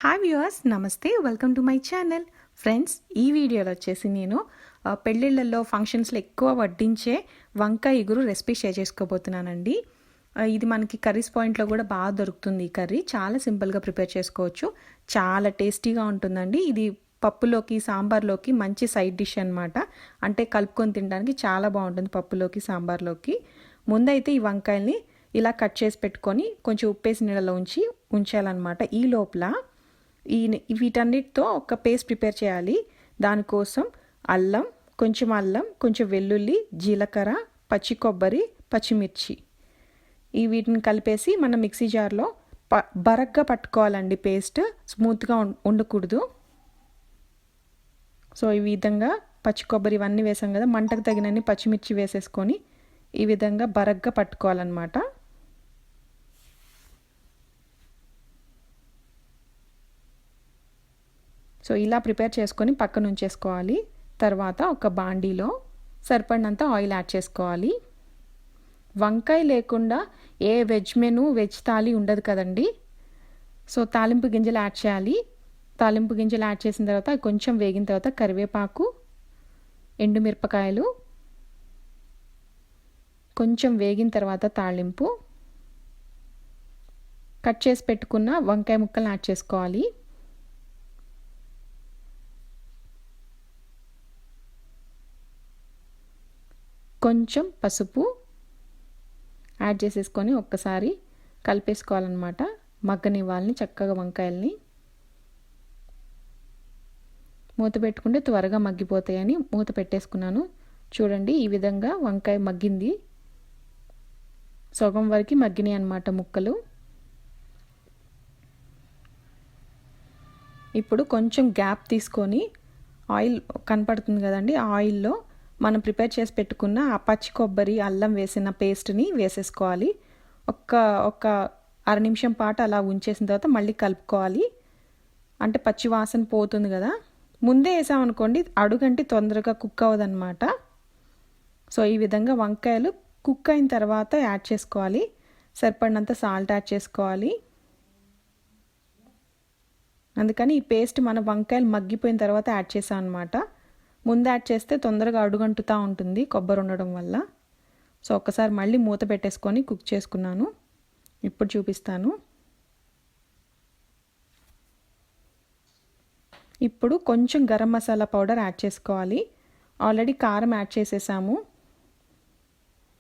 Hi viewers, నమస్తే. Welcome to my channel. Friends, ఈ వీడియోలో వచ్చేసి నేను పెళ్ళిళ్ళల్లో ఫంక్షన్స్లో ఎక్కువ వడ్డించే వంకాయ ఇగురు రెసిపీ షేర్ చేసుకోబోతున్నానండి. ఇది మనకి కర్రీస్ పాయింట్లో కూడా బాగా దొరుకుతుంది. ఈ కర్రీ చాలా సింపుల్గా ప్రిపేర్ చేసుకోవచ్చు, చాలా టేస్టీగా ఉంటుందండి. ఇది పప్పులోకి సాంబార్లోకి మంచి సైడ్ డిష్ అనమాట. అంటే కలుపుకొని తినడానికి చాలా బాగుంటుంది పప్పులోకి సాంబార్లోకి. ముందైతే ఈ వంకాయల్ని ఇలా కట్ చేసి పెట్టుకొని కొంచెం ఉప్పేసి నీళ్ళలో ఉంచాలన్నమాట. ఈ లోపల వీటన్నిటితో ఒక పేస్ట్ ప్రిపేర్ చేయాలి. దానికోసం అల్లం, కొంచెం వెల్లుల్లి, జీలకర్ర, పచ్చి కొబ్బరి, పచ్చిమిర్చి వీటిని కలిపేసి మనం మిక్సీ జార్లో బరగ్గా పట్టుకోవాలండి. పేస్ట్ స్మూత్గా ఉండకూడదు. సో ఈ విధంగా పచ్చి కొబ్బరి ఇవన్నీ వేసాం కదా, మంటకు తగినన్ని పచ్చిమిర్చి వేసేసుకొని ఈ విధంగా బరగ్గా పట్టుకోవాలన్నమాట. సో ఇలా ప్రిపేర్ చేసుకొని పక్కన ఉంచేసుకోవాలి. తర్వాత ఒక బాండీలో సరిపడినంత ఆయిల్ యాడ్ చేసుకోవాలి. వంకాయ లేకుండా ఏ వెజ్ థాలీ ఉండదు కదండి. సో తాలింపు గింజలు యాడ్ చేయాలి. తాలింపు గింజలు యాడ్ చేసిన తర్వాత కొంచెం వేగిన తర్వాత కరివేపాకు, ఎండుమిరపకాయలు, కొంచెం వేగిన తర్వాత తాలింపు, కట్ చేసి పెట్టుకున్న వంకాయ ముక్కలను యాడ్ చేసుకోవాలి. కొంచెం పసుపు యాడ్ చేసేసుకొని ఒక్కసారి కలిపేసుకోవాలన్నమాట. మగ్గనివ్వాలని చక్కగా వంకాయల్ని. మూత పెట్టుకుంటే త్వరగా మగ్గిపోతాయని మూత పెట్టేసుకున్నాను. చూడండి, ఈ విధంగా వంకాయ మగ్గింది. సగం వరకు మగ్గినాయి అన్నమాట ముక్కలు. ఇప్పుడు కొంచెం గ్యాప్ తీసుకొని ఆయిల్ కనపడుతుంది కదండి, ఆ ఆయిల్లో మనం ప్రిపేర్ చేసి పెట్టుకున్న ఆ పచ్చి కొబ్బరి, అల్లం వేసిన పేస్ట్ని వేసేసుకోవాలి. ఒక అర నిమిషం పాటు అలా ఉంచేసిన తర్వాత మళ్ళీ కలుపుకోవాలి. అంటే పచ్చి వాసన పోతుంది కదా. ముందే వేసామనుకోండి అడుగంటి తొందరగా కుక్ అవ్వదన్నమాట. సో ఈ విధంగా వంకాయలు కుక్ అయిన తర్వాత యాడ్ చేసుకోవాలి. సరిపడినంత సాల్ట్ యాడ్ చేసుకోవాలి. అందుకని ఈ పేస్ట్ మన వంకాయలు మగ్గిపోయిన తర్వాత యాడ్ చేసాం అనమాట. ముందు యాడ్ చేస్తే తొందరగా అడుగంటుతూ ఉంటుంది కొబ్బరి ఉండడం వల్ల. సో ఒక్కసారి మళ్ళీ మూత పెట్టేసుకొని కుక్ చేసుకున్నాను. ఇప్పుడు చూపిస్తాను. ఇప్పుడు కొంచెం గరం మసాలా పౌడర్ యాడ్ చేసుకోవాలి. ఆల్రెడీ కారం యాడ్ చేసేసాము.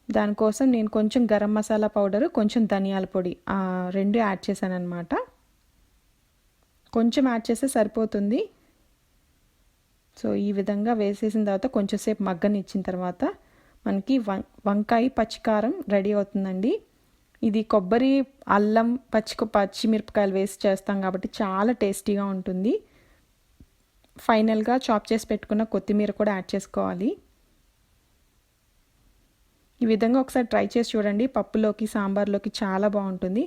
దానికోసం నేను కొంచెం గరం మసాలా పౌడరు, కొంచెం ధనియాల పొడి రెండు యాడ్ చేశాను అనమాట. కొంచెం యాడ్ చేస్తే సరిపోతుంది. సో ఈ విధంగా వేసేసిన తర్వాత కొంచెంసేపు మగ్గనిచ్చిన తర్వాత మనకి వంకాయ పచ్చికారం రెడీ అవుతుందండి. ఇది కొబ్బరి, అల్లం, పచ్చిమిరపకాయలు వేసి చేస్తాం కాబట్టి చాలా టేస్టీగా ఉంటుంది. ఫైనల్గా చాప్ చేసి పెట్టుకున్న కొత్తిమీర కూడా యాడ్ చేసుకోవాలి. ఈ విధంగా ఒకసారి ట్రై చేసి చూడండి. పప్పులోకి సాంబార్లోకి చాలా బాగుంటుంది.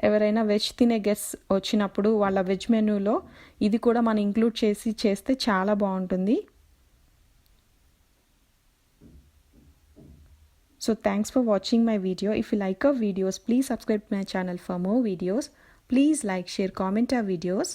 ఎవరైనా వెజ్ తినే గెస్ట్ వచ్చినప్పుడు వాళ్ళ వెజ్ మెనూలో ఇది కూడా మనం ఇంక్లూడ్ చేస్తే చాలా బాగుంటుంది. So thanks for watching my video. If you like our videos, please subscribe to my channel for more videos. Please like, share, comment our videos.